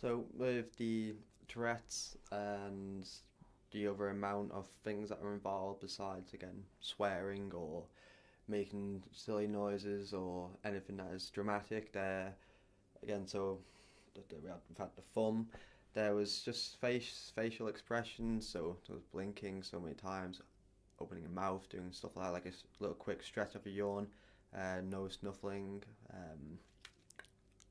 So with the Tourette's and the other amount of things that are involved besides again swearing or making silly noises or anything that is dramatic, there again we've had the thumb. There was just facial expressions, so there was blinking so many times, opening your mouth, doing stuff like a little quick stretch of a yawn, nose snuffling,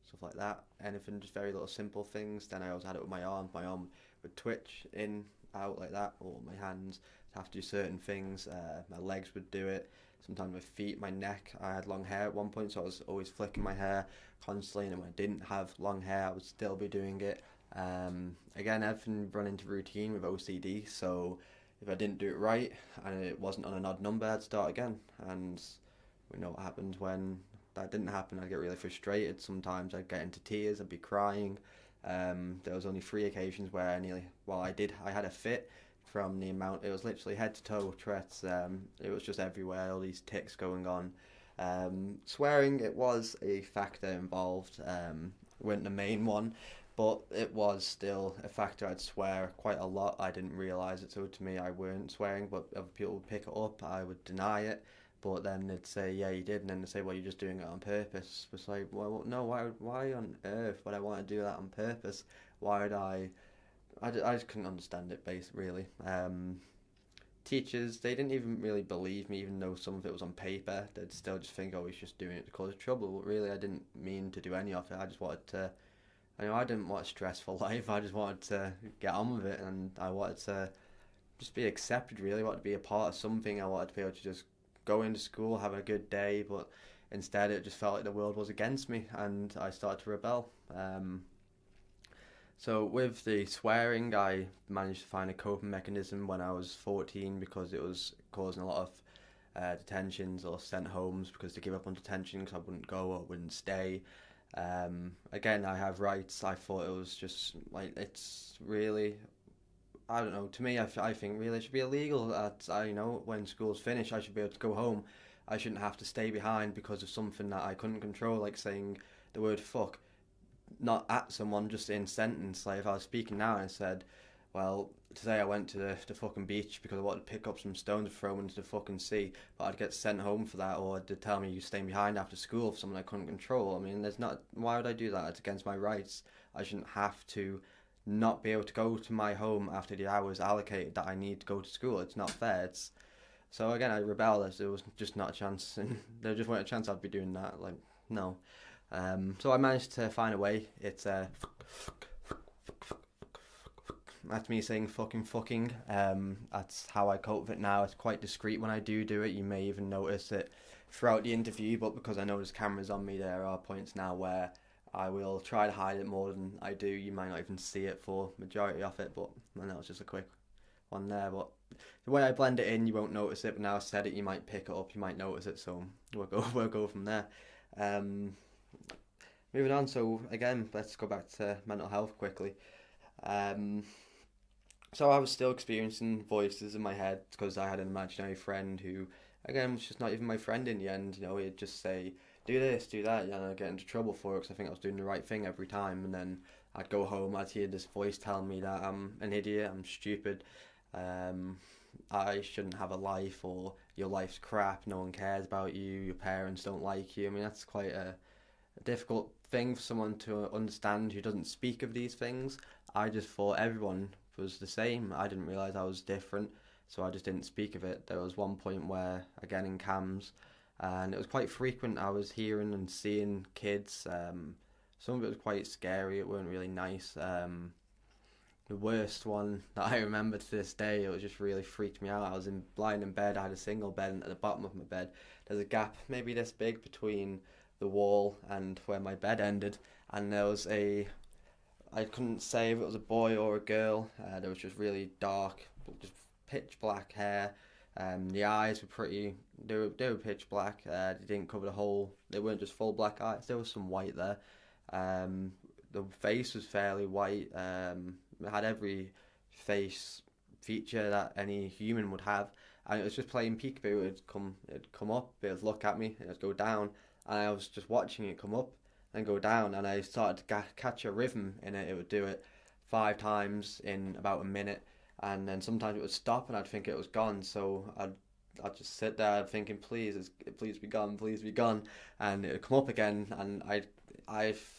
stuff like that. Anything, just very little simple things. Then I also had it with my arm. My arm would twitch in, out like that, or my hands have to do certain things. My legs would do it. Sometimes my feet, my neck. I had long hair at one point, so I was always flicking my hair constantly. And when I didn't have long hair, I would still be doing it. Again, everything run into routine with OCD. So if I didn't do it right and it wasn't on an odd number, I'd start again. And we know what happened when that didn't happen. I'd get really frustrated. Sometimes I'd get into tears. I'd be crying. There was only 3 occasions where I had a fit from the amount. It was literally head to toe Tourette's. It was just everywhere. All these tics going on. Swearing, it was a factor involved. Weren't the main one, but it was still a factor. I'd swear quite a lot. I didn't realise it, so to me, I weren't swearing, but other people would pick it up. I would deny it. But then they'd say, yeah, you did, and then they'd say, well, you're just doing it on purpose. It's like, well, no, why on earth would I want to do that on purpose? Why would I just couldn't understand it, basically, really. Teachers, they didn't even really believe me, even though some of it was on paper. They'd still just think, oh, he's just doing it to cause trouble. But really, I didn't mean to do any of it. I just wanted to, I didn't want a stressful life. I just wanted to get on with it, and I wanted to just be accepted, really. I wanted to be a part of something. I wanted to be able to just go into school, have a good day, but instead it just felt like the world was against me, and I started to rebel. So with the swearing, I managed to find a coping mechanism when I was 14 because it was causing a lot of detentions or sent homes because they give up on detention because I wouldn't go or wouldn't stay. Again, I have rights. I thought it was just like it's really I don't know. To me, I think really it should be illegal. That when school's finished, I should be able to go home. I shouldn't have to stay behind because of something that I couldn't control, like saying the word fuck, not at someone, just in sentence. Like if I was speaking now and I said, well, today I went to the fucking beach because I wanted to pick up some stones to throw into the fucking sea, but I'd get sent home for that, or they'd tell me you're staying behind after school for something I couldn't control. I mean, why would I do that? It's against my rights. I shouldn't have to not be able to go to my home after the hours allocated that I need to go to school. It's not fair. So again, I rebelled as there was just not a chance, and there just wasn't a chance I'd be doing that. Like no. So I managed to find a way. It's that's me saying fucking. That's how I cope with it now. It's quite discreet when I do it. You may even notice it throughout the interview, but because I know there's cameras on me, there are points now where I will try to hide it more than I do. You might not even see it for majority of it, but I know it's just a quick one there. But the way I blend it in, you won't notice it. But now I've said it, you might pick it up, you might notice it. So we'll go from there. Um, Moving on. So again, let's go back to mental health quickly. Um, so I was still experiencing voices in my head because I had an imaginary friend who, again, was just not even my friend in the end. He'd just say, do this, do that, and I'd get into trouble for it because I think I was doing the right thing every time. And then I'd go home, I'd hear this voice telling me that I'm an idiot, I'm stupid, I shouldn't have a life, or your life's crap, no one cares about you, your parents don't like you. I mean, that's quite a difficult thing for someone to understand who doesn't speak of these things. I just thought everyone was the same. I didn't realise I was different, so I just didn't speak of it. There was one point where, again in CAMS, and it was quite frequent, I was hearing and seeing kids. Some of it was quite scary, it weren't really nice. The worst one that I remember to this day, it was just really freaked me out. I was lying in bed, I had a single bed, and at the bottom of my bed there's a gap maybe this big between the wall and where my bed ended, and there was I couldn't say if it was a boy or a girl. There was just really dark, just pitch black hair. The eyes were they were pitch black. They didn't cover the whole. They weren't just full black eyes. There was some white there. The face was fairly white. It had every face feature that any human would have, and it was just playing peekaboo. It'd come up, it would look at me, it would go down, and I was just watching it come up, and go down, and I started to catch a rhythm in it. It would do it 5 times in about a minute, and then sometimes it would stop, and I'd think it was gone. So I'd just sit there thinking, please be gone, please be gone, and it would come up again, and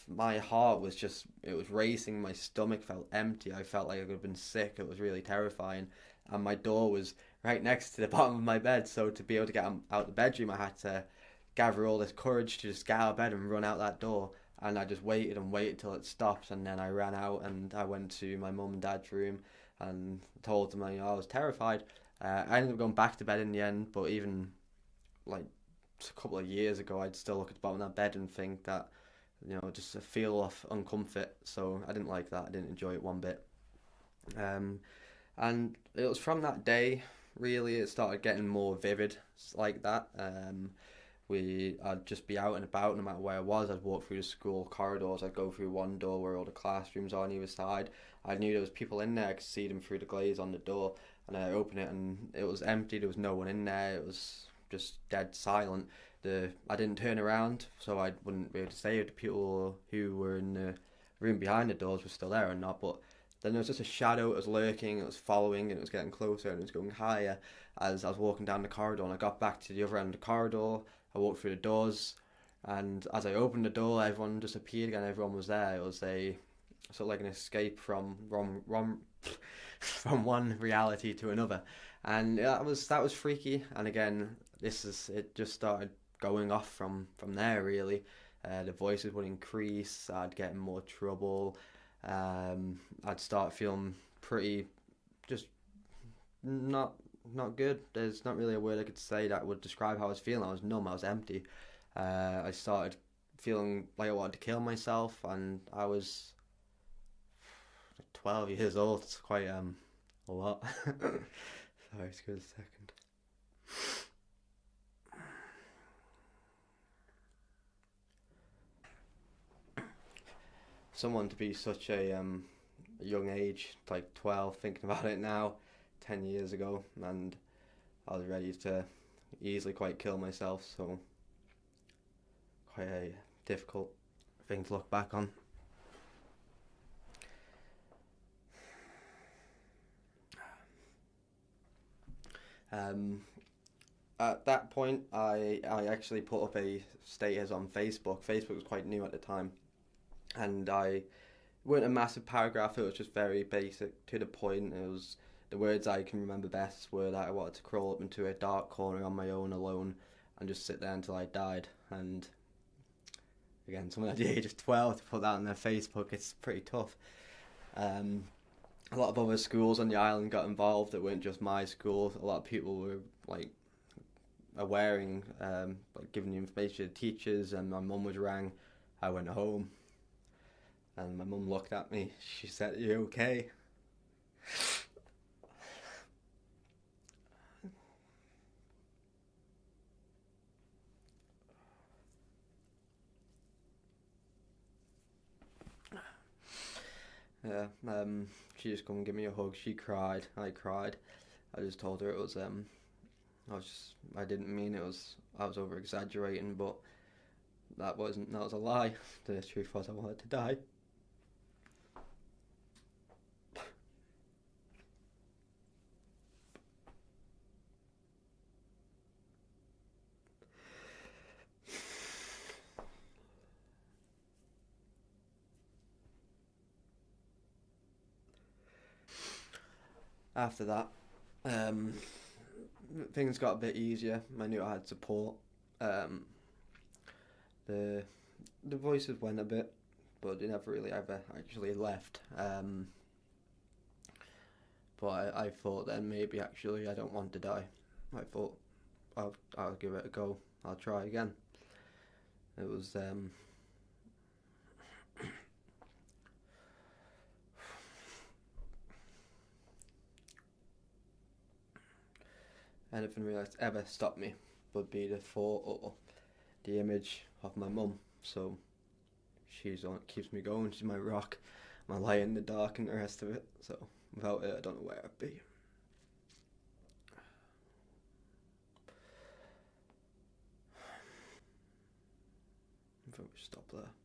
my heart was just, it was racing, my stomach felt empty, I felt like I could have been sick, it was really terrifying, and my door was right next to the bottom of my bed, so to be able to get out the bedroom, I had to gather all this courage to just get out of bed and run out that door, and I just waited and waited till it stopped, and then I ran out and I went to my mum and dad's room and told them, I was terrified. I ended up going back to bed in the end, but even like a couple of years ago, I'd still look at the bottom of that bed and think that, just a feel of uncomfort. So I didn't like that. I didn't enjoy it one bit. And it was from that day, really, it started getting more vivid like that. I'd just be out and about no matter where I was. I'd walk through the school corridors. I'd go through one door where all the classrooms are on either side. I knew there was people in there. I could see them through the glaze on the door. And I opened it and it was empty. There was no one in there. It was just dead silent. I didn't turn around, so I wouldn't be able to say if the people who were in the room behind the doors were still there or not. But then there was just a shadow. It was lurking. It was following, and it was getting closer, and it was going higher as I was walking down the corridor. And I got back to the other end of the corridor. I walked through the doors, and as I opened the door, everyone just appeared again. Everyone was there. It was a sort of like an escape from from one reality to another, and that was freaky. And again, it just started going off from there, really. The voices would increase. I'd get in more trouble. I'd start feeling pretty just not good. There's not really a word I could say that would describe how I was feeling. I was numb. I was empty. I started feeling like I wanted to kill myself, and I was 12 years old. It's quite a lot. Sorry, just give it a second. Someone to be such a young age, like 12, thinking about it now, 10 years ago, and I was ready to easily quite kill myself, so quite a difficult thing to look back on. At that point, I actually put up a status on Facebook. Facebook was quite new at the time, and I weren't a massive paragraph. It was just very basic, to the point. It was the words I can remember best were that I wanted to crawl up into a dark corner on my own, alone, and just sit there until I died. And again, someone at the age of 12 to put that on their Facebook, it's pretty tough. A lot of other schools on the island got involved. It weren't just my school. A lot of people were like giving the information to teachers, and my mum was rang. I went home, and my mum looked at me. She said, "You okay?" Yeah, she just come and give me a hug. She cried. I cried. I just told her it was I didn't mean it was, I was over exaggerating, but that was a lie. The truth was I wanted to die. After that, um, things got a bit easier. I knew I had support. Um, the the voices went a bit, but they never really ever actually left. But I thought then maybe actually I don't want to die. I thought I'll give it a go. I'll try again. It was anything really that's ever stopped me would be the thought or the image of my mum. So she's on, keeps me going. She's my rock, my light in the dark, and the rest of it. So without it, I don't know where I'd be. I think we should stop there.